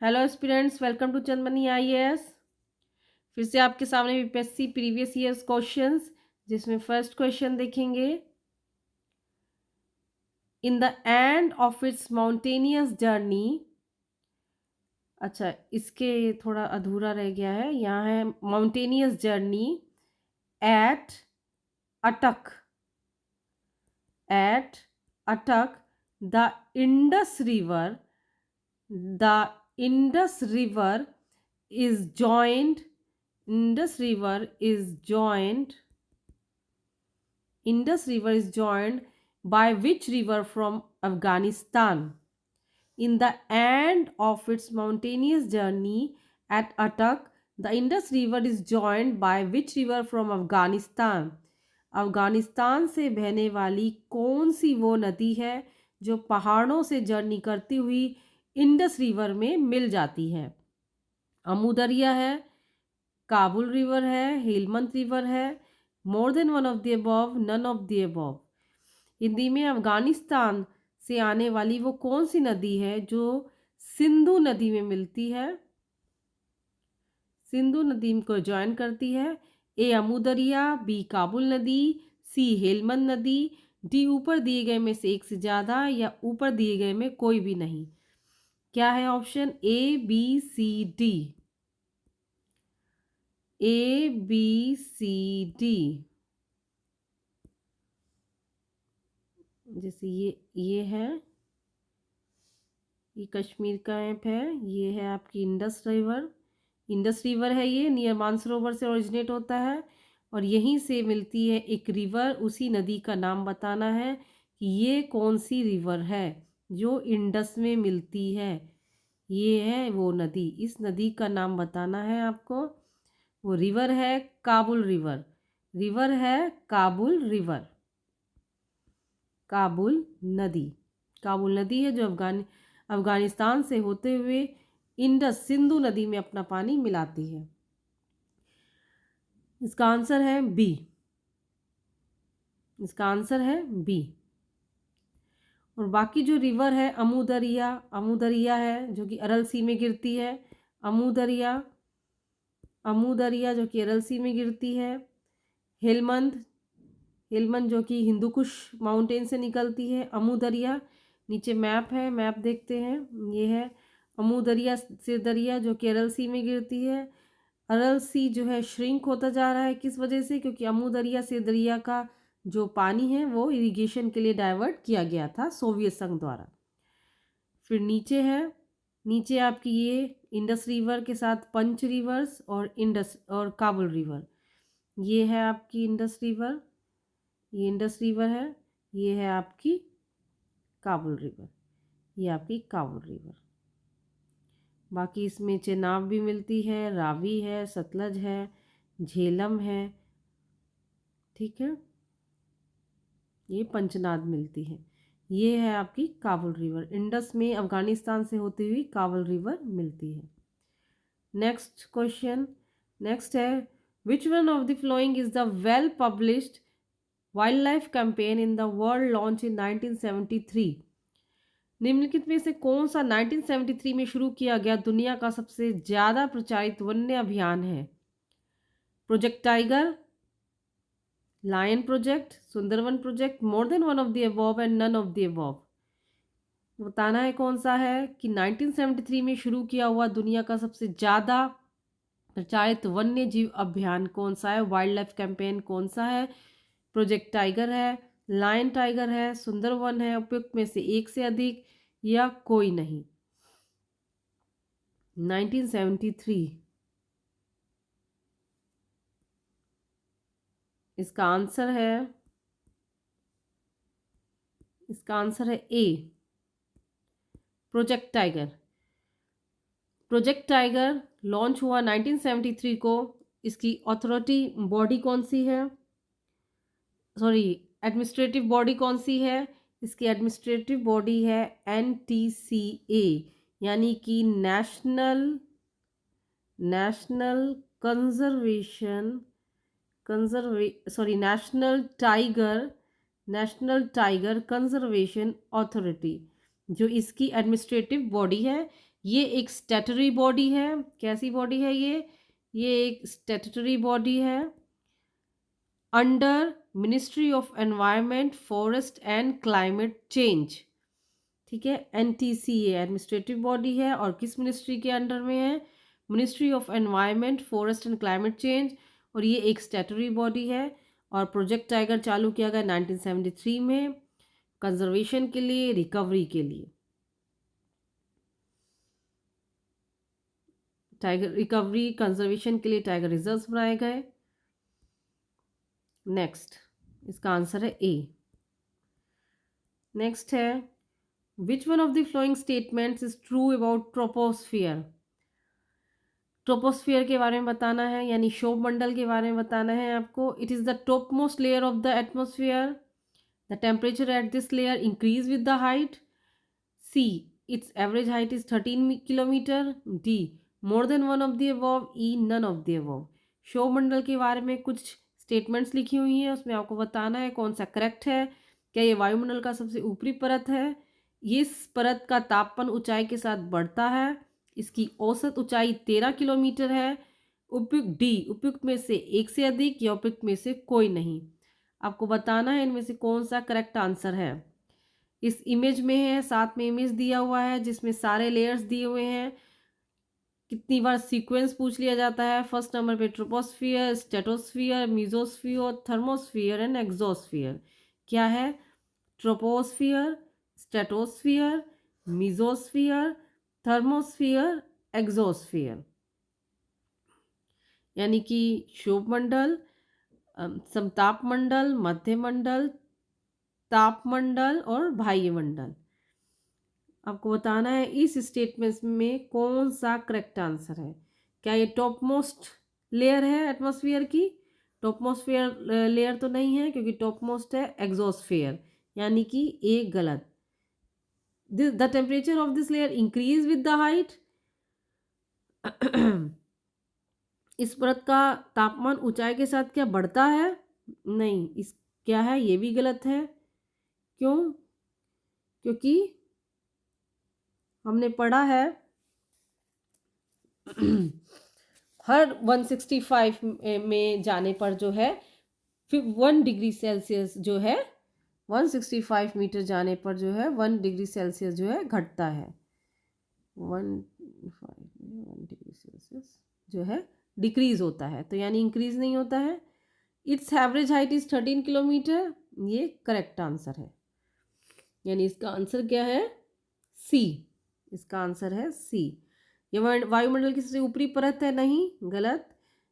Hello students, welcome to Chandamani IAS. फिर से आपके सामने यूपीएससी प्रीवियस ईयर्स क्वेश्चंस, जिसमें फर्स्ट क्वेश्चन देखेंगे। In the end of its mountainous journey. अच्छा, इसके थोड़ा अधूरा रह गया है। यहाँ है mountainous journey at Attock at Attock the Indus river the Indus river is joined Indus River is joined Indus River is joined by which river from Afghanistan? In the end of its mountainous journey at Attock, the Indus River is joined by which river from Afghanistan? Afghanistan से बहने वाली कौन सी वो नदी है जो पहाड़ों से जर्नी करती हुई इंडस रिवर में मिल जाती है? अमू दरिया है, काबुल रिवर है, हेलमंद रिवर है, more than one of the above, none of the above. Hindi में अफगानिस्तान से आने वाली वो कौन सी नदी है जो सिंधु नदी में मिलती है, सिंधु नदी को ज्वाइन करती है? ए अमू दरिया, बी काबुल नदी, सी हेलमंद नदी, डी ऊपर दिए गए में से एक से ज़्यादा या ऊपर दिए गए में कोई भी नहीं। क्या है option? A B C D. A B C D. जैसे ये है, ये कश्मीर का ऐप है। ये है आपकी इंडस रिवर। इंडस रिवर है, ये नियर मानसरोवर से ओरिजिनेट होता है और यहीं से मिलती है एक रिवर। उसी नदी का नाम बताना है कि ये कौन सी रिवर है जो इंडस में मिलती है। ये है वो नदी, इस नदी का नाम बताना है आपको। वो रिवर है काबुल रिवर। रिवर है काबुल रिवर, काबुल नदी। काबुल नदी है जो अफगानिस्तान से होते हुए इंडस सिंधु नदी में अपना पानी मिलाती है। इसका आंसर है बी। इसका आंसर है बी। और बाकी जो रिवर है अमू दरिया है जो कि अरल सी में गिरती है। अमू दरिया जो कि अरल सी में गिरती है। हेलमंद हेलमंद जो कि हिंदू कुश माउंटेन से निकलती है। अमू दरिया, नीचे मैप है, मैप देखते हैं। ये है अमू दरिया से दरिया जो कि अरल सी में गिरती है। अरल सी जो है श्रिंक होता जा रहा है, किस वजह से? क्योंकि अमू दरिया से दरिया का जो पानी है वो इरिगेशन के लिए डाइवर्ट किया गया था सोवियत संघ द्वारा। फिर नीचे है, नीचे आपकी ये इंडस रिवर के साथ पंच रिवर्स और इंडस और काबुल रिवर। ये है आपकी इंडस रिवर, ये इंडस रिवर है। ये है आपकी काबुल रिवर, ये आपकी काबुल रिवर। बाकी इसमें चेनाब भी मिलती है, रावी है, सतलज है, झेलम है। ठीक है, ये पंचनाद मिलती है। ये है आपकी काबुल रिवर। इंडस में अफगानिस्तान से होती हुई काबुल रिवर मिलती है। नेक्स्ट क्वेश्चन, नेक्स्ट है which one of the following is the well published wild life campaign in the world launch in 1973? निम्नलिखित में से कौन सा 1973 में शुरू किया गया दुनिया का सबसे ज़्यादा प्रचारित वन्य अभियान है? Project tiger, lion project, Sundarban project, more than one of the above and none of the above. बताना है कौन सा है कि 1973 में शुरू किया हुआ दुनिया का सबसे ज़्यादा प्रचारित वन्य जीव अभियान कौन सा है, वाइल्ड लाइफ कैंपेन कौन सा है? प्रोजेक्ट टाइगर है, लायन टाइगर है, सुंदरवन है, उपयुक्त में से एक से अधिक या कोई नहीं। 1973। इसका आंसर है, इसका आंसर है A, project tiger. Project tiger launch हुआ 1973 को। इसकी अथॉरिटी बॉडी कौन सी है, सॉरी एडमिनिस्ट्रेटिव बॉडी कौन सी है? इसकी एडमिनिस्ट्रेटिव बॉडी है NTCA, यानी कि नेशनल टाइगर कंजर्वेशन अथॉरिटी, जो इसकी एडमिनिस्ट्रेटिव बॉडी है। ये एक स्टैट्यूटरी बॉडी है। कैसी बॉडी है ये एक स्टैट्यूटरी बॉडी है under ministry of environment forest and climate change. ठीक है, NTCA एडमिनिस्ट्रेटिव बॉडी है और किस मिनिस्ट्री के अंडर में है? Ministry of environment forest and climate change. और ये एक स्टैट्यूटरी बॉडी है और प्रोजेक्ट टाइगर चालू किया गया 1973 में कंजर्वेशन के लिए, रिकवरी के लिए। टाइगर रिकवरी कंजर्वेशन के लिए टाइगर रिजर्व्स बनाए गए। नेक्स्ट, इसका आंसर है ए। नेक्स्ट है which one of the flowing statements is true about troposphere. Troposphere के बारे में बताना है, यानी शोभ मंडल के बारे में बताना है आपको। It is the top most layer of the atmosphere. The temperature at this layer increase with the height. C, its average height is 13 kilometre. D, more than one of the above. E, none of the above. शोभ मंडल के बारे में कुछ statements लिखी हुई हैं, उसमें आपको बताना है कौन सा करेक्ट है। क्या ये वायुमंडल का सबसे ऊपरी परत है? ये इस परत का तापमान ऊंचाई के साथ बढ़ता है। इसकी औसत ऊंचाई 13 किलोमीटर है। उपयुक्त डी, उपयुक्त में से एक से अधिक या उपयुक्त में से कोई नहीं। आपको बताना है इनमें से कौन सा करेक्ट आंसर है। इस इमेज में है, साथ में इमेज दिया हुआ है जिसमें सारे लेयर्स दिए हुए हैं। कितनी बार सीक्वेंस पूछ लिया जाता है। फर्स्ट नंबर पे troposphere, stratosphere, mesosphere, thermosphere and exosphere. क्या है? Troposphere, stratosphere, mesosphere, thermosphere, exosphere. यानी कि शोभ मंडल, समताप मंडल, मध्य मंडल, ताप मंडल और बाह्य मंडल। आपको बताना है इस स्टेटमेंट में कौन सा करेक्ट आंसर है। क्या ये टॉप मोस्ट लेयर है एटमॉस्फेयर की? टॉप मोस्ट लेयर तो नहीं है, क्योंकि टॉप मोस्ट है एक्सोस्फेयर, यानी कि ए गलत। The temperature of this layer increase with the height. इस परत का तापमान ऊंचाई के साथ क्या बढ़ता है? नहीं, इस क्या है, ये भी गलत है। क्यों? क्योंकि हमने पढ़ा है हर 165 में जाने पर जो है 1 डिग्री सेल्सियस जो है 165 मीटर जाने पर जो है 1 डिग्री सेल्सियस जो है घटता है। 1 डिग्री सेल्सियस जो है डिक्रीज होता है, तो यानी इंक्रीज नहीं होता है। It's average height is 13 kilometre. ये करेक्ट आंसर है, यानी इसका आंसर क्या है? सी। इसका आंसर है सी। ये वायुमंडल की सबसे ऊपरी परत है, नहीं, गलत।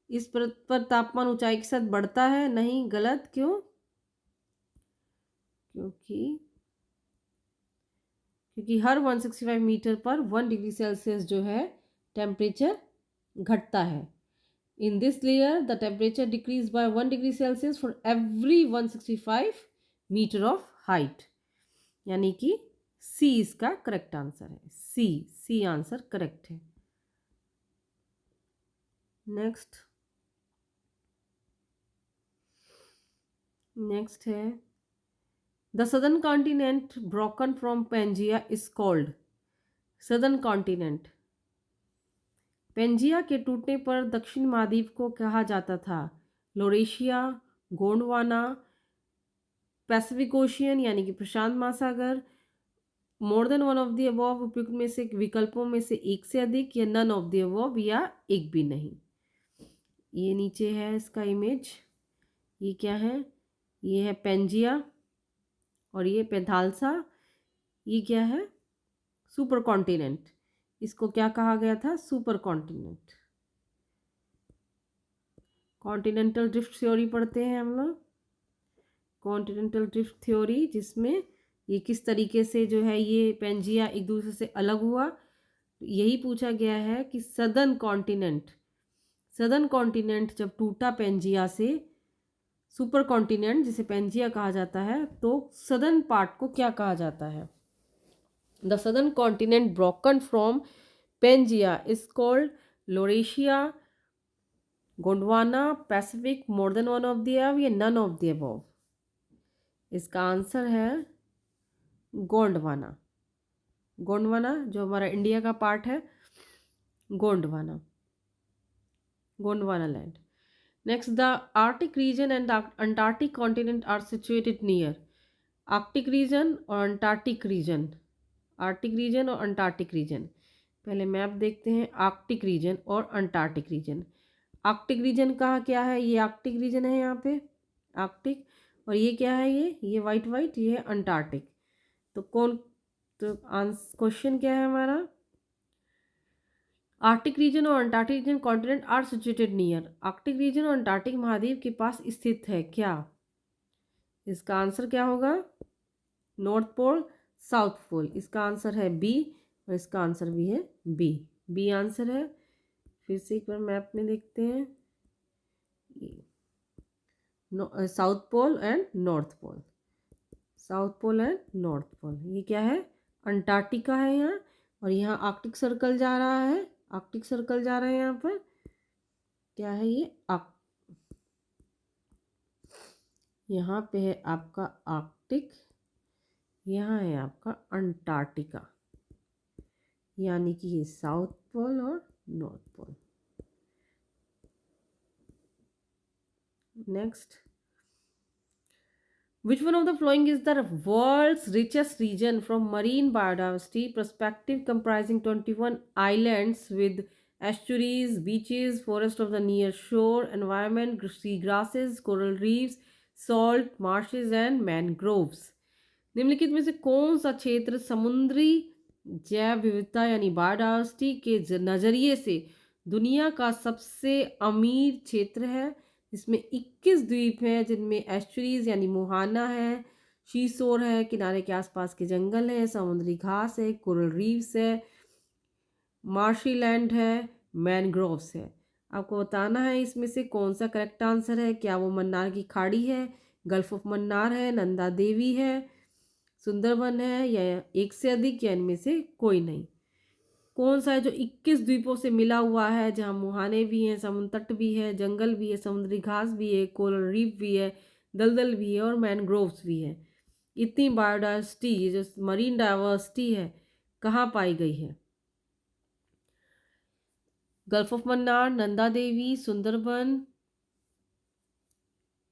इस परत पर तापमान ऊंचाई के साथ बढ़ता है, नहीं, गलत। क्यों? क्योंकि हर 165 मीटर पर 1 डिग्री सेल्सियस जो है टेम्परेचर घटता है। In this layer the temperature decrease by 1 degree Celsius for every 165 metre of height. यानी कि सी इसका करेक्ट आंसर है। सी आंसर करेक्ट है। नेक्स्ट है the southern continent broken from Pangaea is called. Southern continent, Pangaea के टूटने पर दक्षिण महाद्वीप को कहा जाता था लोरेशिया, गोंडवाना, पैसिफिक ओशियन यानी कि प्रशांत महासागर, मोर than one of the above, उपयुक्त में से विकल्पों में से एक से अधिक, या नन ऑफ द अबव, या एक भी नहीं। ये नीचे है इसका इमेज। ये क्या है? ये है पेंजिया और ये पेंथालसा। ये क्या है? Super continent. इसको क्या कहा गया था? Super continent. Continental drift theory पढ़ते हैं हम लोग। कॉन्टिनेंटल ड्रिफ्ट थ्योरी, जिसमें ये किस तरीके से जो है ये पेंजिया एक दूसरे से अलग हुआ। यही पूछा गया है कि सदर्न कॉन्टिनेंट जब टूटा पेंजिया से, सुपर कॉन्टिनेंट जिसे पेंजिया कहा जाता है, तो सदर्न पार्ट को क्या कहा जाता है? The southern continent broken from Pangaea is called Laurasia, Gondwana, Pacific, more than one of the above, या नन ऑफ द अबव। इसका आंसर है गोंडवाना। गोंडवाना जो हमारा इंडिया का पार्ट है, Gondwana, Gondwana land. Next, the Arctic region and the Antarctic continent are situated near. Arctic region और Antarctic region, Arctic region और Antarctic region. पहले मैप देखते हैं, आर्कटिक रीजन और अंटार्कटिक रीजन। आर्कटिक रीजन कहाँ क्या है, ये आर्कटिक रीजन है यहाँ पे, आर्कटिक। और ये क्या है, ये वाइट वाइट, ये है अंटार्कटिक। तो कौन, तो क्वेश्चन क्या है हमारा, आर्कटिक रीजन और Antarctic region continent are situated near. Arctic region और अंटार्कटिक महाद्वीप के पास स्थित है क्या। इसका आंसर क्या होगा, नॉर्थ पोल, साउथ पोल। इसका आंसर है बी, और इसका आंसर भी है बी, बी आंसर है। फिर से एक बार मैप में देखते हैं, south pole and north pole, south pole and north pole. ये क्या है, अंटार्कटिका है यहाँ, और यहाँ आर्कटिक सर्कल जा रहा है, आर्कटिक सर्कल जा रहा है यहाँ पर। क्या है ये, यहाँ पे है आपका आर्कटिक, यहाँ है आपका अंटार्कटिका, यानी कि ये साउथ पोल और north pole. Next, which one of the following is the world's richest region from marine biodiversity perspective, comprising 21 islands with estuaries, beaches, forest of the near shore, environment, sea grasses, coral reefs, salt marshes and mangroves। निम्नलिखित में से कौन सा क्षेत्र समुद्री जैव विविधता यानी बायोडायवर्सिटी के नज़रिए से दुनिया का सबसे अमीर क्षेत्र है। इसमें 21 द्वीप हैं, जिनमें एस्चुरीज यानी मुहाना है, शीशोर है, किनारे के आसपास के जंगल है, समुद्री घास है, कोरल रीफ्स है, मार्शी लैंड है, मैनग्रोव्स है। आपको बताना है इसमें से कौन सा करेक्ट आंसर है। क्या वो मन्नार की खाड़ी है, गल्फ ऑफ मन्नार है, नंदा देवी है, सुंदरबन है, या एक से अधिक, या इनमें से कोई नहीं। कौन सा है जो 21 द्वीपों से मिला हुआ है, जहाँ मुहाने भी हैं, समुद्र तट भी है, जंगल भी है, समुद्री घास भी है, कोरल रीफ भी है, दलदल भी है और मैनग्रोव्स भी है। इतनी बायोडाइवर्सिटी, जो मरीन डाइवर्सिटी है, कहाँ पाई गई है। Gulf of Mannar, Nanda Devi, Sundarban.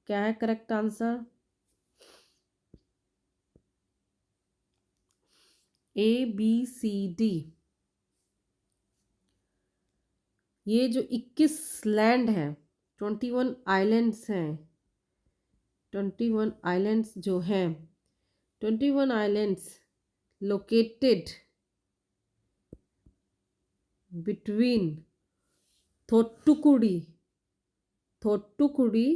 क्या है correct answer, A B C D. ये जो 21 लैंड हैं, 21 आइलैंड्स हैं, 21 आइलैंड्स जो हैं, 21 islands located between Thoothukudi, Thoothukudi,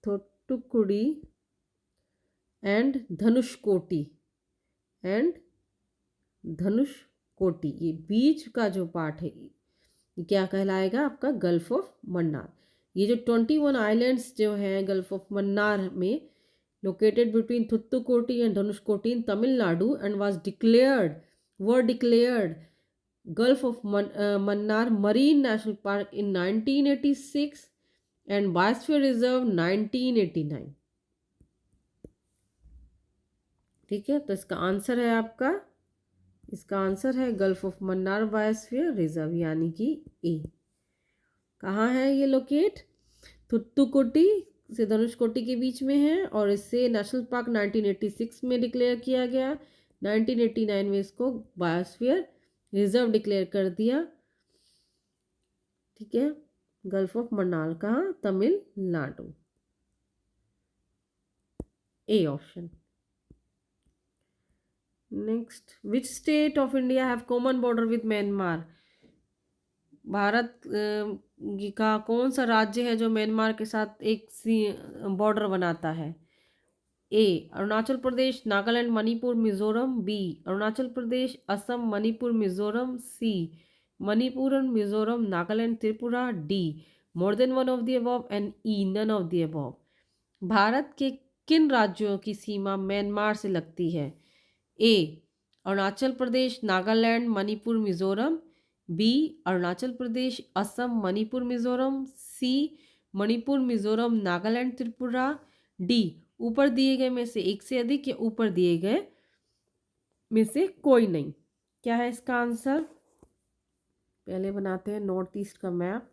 Thoothukudi and Dhanushkodi, and Dhanushkodi. ये बीच का जो पार्ट है, ये क्या कहलाएगा आपका, गल्फ ऑफ मन्नार। ये जो 21 आइलैंड्स जो हैं गल्फ ऑफ मन्नार में, located between Thoothukudi and Dhanushkodi in Tamil Nadu, and was declared, were declared gulf of Mannar marine national park in 1986 and biosphere reserve 1989। ठीक है, तो इसका आंसर है आपका, इसका आंसर है Gulf of Mannar biosphere reserve, यानी कि ए। कहाँ है ये लोकेट, थुत्तुकोटी से धनुषकोटी के बीच में है, और इससे नेशनल पार्क 1986 में डिक्लेयर किया गया, 1989 में इसको बायोस्फीयर रिजर्व डिक्लेयर कर दिया। ठीक है, गल्फ ऑफ मन्नार कहाँ, Tamil Nadu, A option. Next, which state of India have common border with Myanmar. Bharat का कौन सा राज्य है जो म्यांमार के साथ एक बॉर्डर बनाता है। A Arunachal Pradesh, Nagaland, Manipur, Mizoram. B Arunachal Pradesh, Assam, Manipur, Mizoram. C Manipur and Mizoram, Nagaland, Tripura. D more than one of the above, and E none of the above. Bharat के किन राज्यों की सीमा म्यांमार से लगती है। A Arunachal Pradesh, Nagaland, Manipur, Mizoram. B Arunachal Pradesh, Assam, Manipur, Mizoram. C Manipur, Mizoram, Nagaland, Tripura. D ऊपर दिए गए में से एक से अधिक, या ऊपर दिए गए में से कोई नहीं। क्या है इसका आंसर? पहले बनाते हैं नॉर्थ ईस्ट का मैप।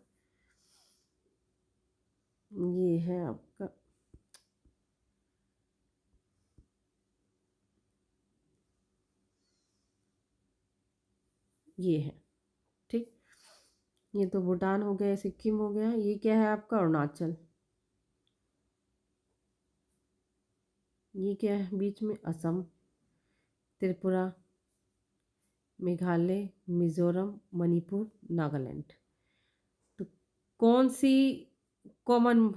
ये है आपका, ये है, ठीक। ये तो भूटान हो गया, सिक्किम हो गया। ये क्या है आपका? अरुणाचल। ये क्या है बीच में? असम, त्रिपुरा, मेघालय, मिजोरम, मणिपुर, नागालैंड। तो कौन सी कॉमन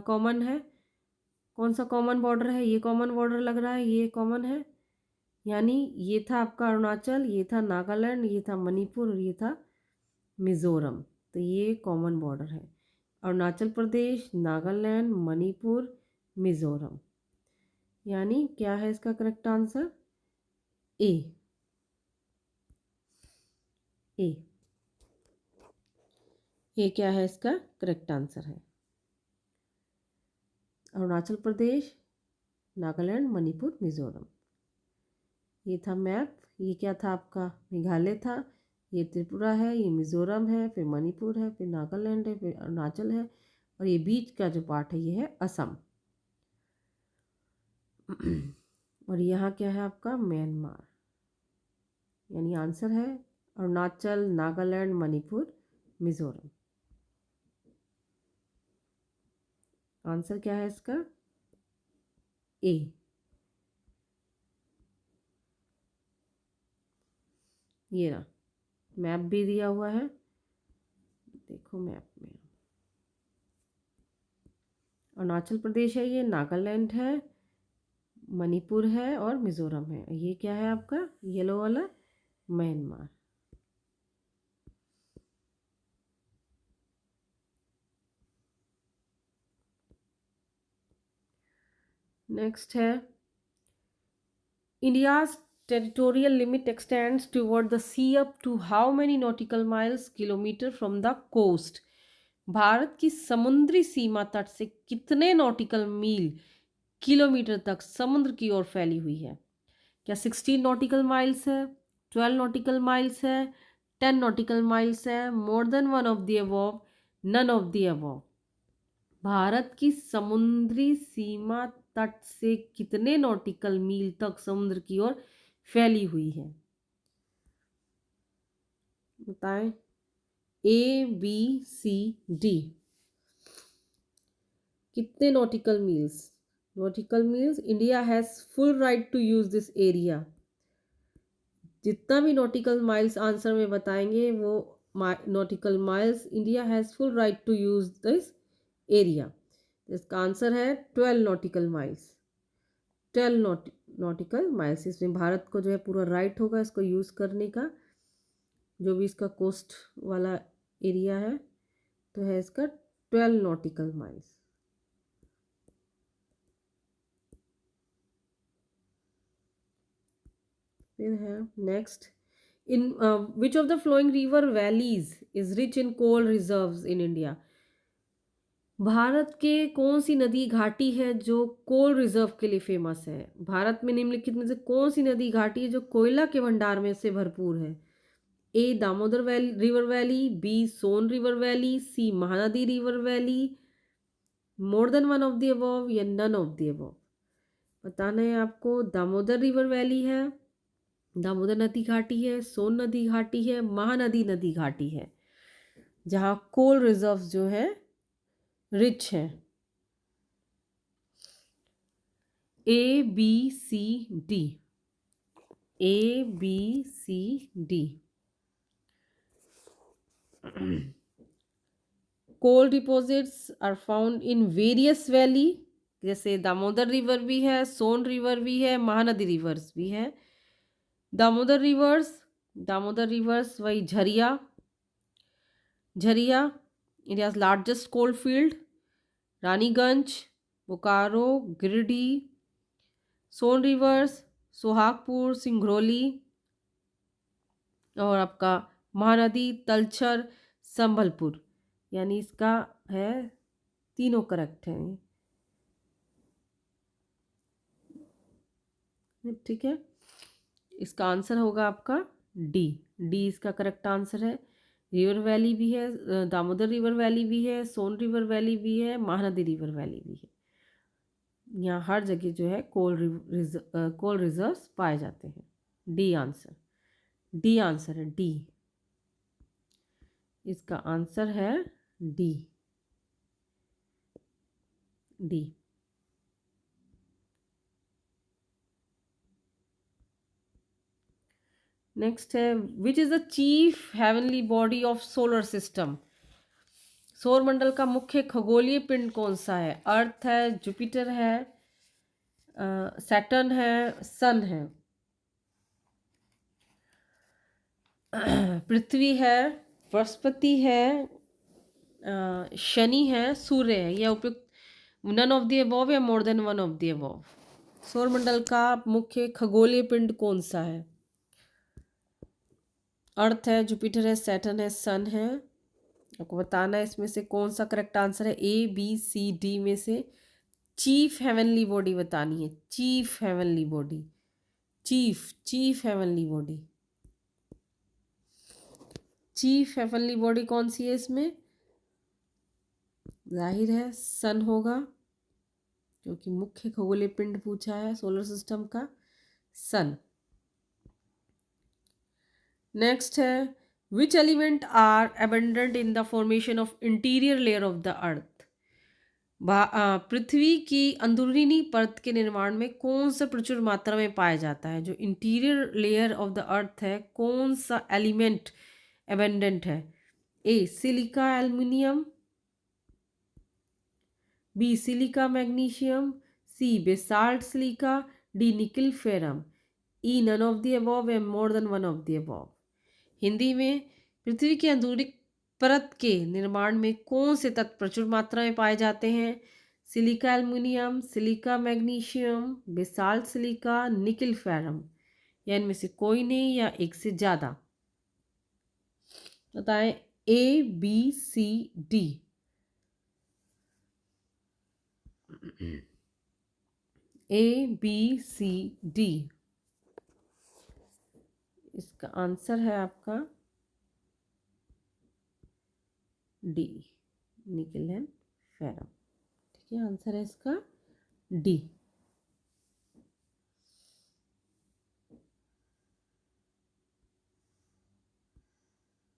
कॉमन है? कौन सा कॉमन बॉर्डर है? ये कॉमन बॉर्डर लग रहा है, ये कॉमन है। यानी ये था आपका अरुणाचल, ये था नागालैंड, ये था मणिपुर और ये था मिजोरम। तो ये कॉमन बॉर्डर है, अरुणाचल प्रदेश, नागालैंड, मणिपुर, मिजोरम। यानी क्या है इसका करेक्ट आंसर? ए। ए, ये क्या है इसका करेक्ट आंसर है? अरुणाचल प्रदेश, नागालैंड, मणिपुर, मिजोरम। ये था मैप। ये क्या था आपका? मेघालय था, ये त्रिपुरा है, ये मिजोरम है, फिर मणिपुर है, फिर नागालैंड है, फिर अरुणाचल है, और ये बीच का जो पार्ट है ये है असम। और यहाँ क्या है आपका? म्यांमार। यानी आंसर है अरुणाचल, नागालैंड, मणिपुर, मिजोरम। आंसर क्या है इसका? ए। ये रहा, मैप भी दिया हुआ है, देखो मैप में अरुणाचल प्रदेश है, ये नागालैंड है, मणिपुर है और मिजोरम है। ये क्या है आपका येलो वाला? म्यांमार। नेक्स्ट है, India's territorial limit extends toward the sea up to how many nautical miles kilometre from the coast. Bharat की समुद्री सीमा तट से कितने नॉटिकल मील किलोमीटर तक समुद्र की ओर फैली हुई है? क्या 16 नॉटिकल माइल्स है, 12 नॉटिकल माइल्स है, 10 नॉटिकल माइल्स है, more than one of the above, none of the above? Bharat की समुद्री सीमा तट से कितने नॉटिकल मील तक समुद्र की ओर फैली हुई है? बताएं। A, B, C, D. कितने nautical miles? Nautical miles, India has full right to use this area. जितना भी नॉटिकल माइल्स आंसर में बताएंगे वो nautical miles, India has full right to use this area. इसका आंसर है 12 नॉटिकल माइल्स। 12 नॉटिकल माइल्स, इसमें भारत को जो है पूरा राइट होगा इसको यूज़ करने का, जो भी इसका कोस्ट वाला एरिया है। तो है इसका 12 नॉटिकल माइल्स। फिर है next, in which of the flowing river valleys is rich in coal reserves in India? Bharat के कौन सी नदी घाटी है जो कोल रिजर्व के लिए फेमस है? भारत में निम्नलिखित में से कौन सी नदी घाटी है जो कोयला के भंडार में से भरपूर है? A, Damodar valley river valley, B, Son river valley, C, Mahanadi river valley, more than one of the above या नन ऑफ द अबव? बताना है आपको। दामोदर रिवर वैली है, दामोदर नदी घाटी है, सोन नदी घाटी है, महानदी नदी घाटी है, जहाँ कोल रिजर्व्स जो है रिच है। A, B, C, D. A, B, C, D. Coal deposits are found in various valley, जैसे दामोदर रिवर भी है, सोन रिवर भी है, महानदी रिवर्स भी है। दामोदर रिवर्स, दामोदर रिवर्स वही Jharia, Jharia India's largest coal field, Raniganj, Bokaro, Giridih. Son rivers, Sohagpur, Singrauli, और आपका महानदी तलछर, संबलपुर। यानी इसका है तीनों करेक्ट है, ठीक है। इसका आंसर होगा आपका डी। डी इसका करेक्ट आंसर है। रिवर वैली भी है, दामोदर रिवर वैली भी है, सोन रिवर वैली भी है, महानदी रिवर वैली भी है। यहाँ हर जगह जो है कोल रिजर्व्स पाए जाते हैं। डी आंसर, डी आंसर है डी। इसका आंसर है डी, डी। नेक्स्ट है which is the chief heavenly body of solar system. सौर मंडल का मुख्य खगोलीय पिंड कौन सा है? अर्थ है, जुपिटर है, सैटर्न है, सन है। पृथ्वी है, बृहस्पति है, शनि है, सूर्य है। यह उपयुक्त नन ऑफ द अबव या मोर than one of the above? सौर मंडल का मुख्य खगोलीय पिंड कौन सा है? अर्थ है, जुपिटर है, सैटर्न है, सन है। आपको बताना है इसमें से कौन सा करेक्ट आंसर है। ए बी सी डी में से चीफ हेवनली बॉडी बतानी है। Chief heavenly body, chief heavenly body, chief heavenly body कौन सी है इसमें? जाहिर है सन होगा, क्योंकि मुख्य खगोलीय पिंड पूछा है सोलर सिस्टम का, सन। नेक्स्ट है which element are abundant in the formation of interior layer of the earth. पृथ्वी की अंदरूनी परत के निर्माण में कौन सा प्रचुर मात्रा में पाया जाता है? जो interior layer of the earth है, कौन सा एलिमेंट अबंडेंट है? A silica aluminium, B silica magnesium, C basalt silica, D nickel ferrum, E none of the above and more than one of the above. Hindi में पृथ्वी की अंदरूनी परत के निर्माण में कौन से तत्व प्रचुर मात्रा में पाए जाते हैं? Silica aluminium, silica magnesium, basalt silica, निकल फेरम, या इनमें से कोई नहीं या एक से ज़्यादा? बताएं। A B C D. A B C D. इसका आंसर है आपका डी, निकल एंड फेरम। ठीक है, आंसर है इसका डी।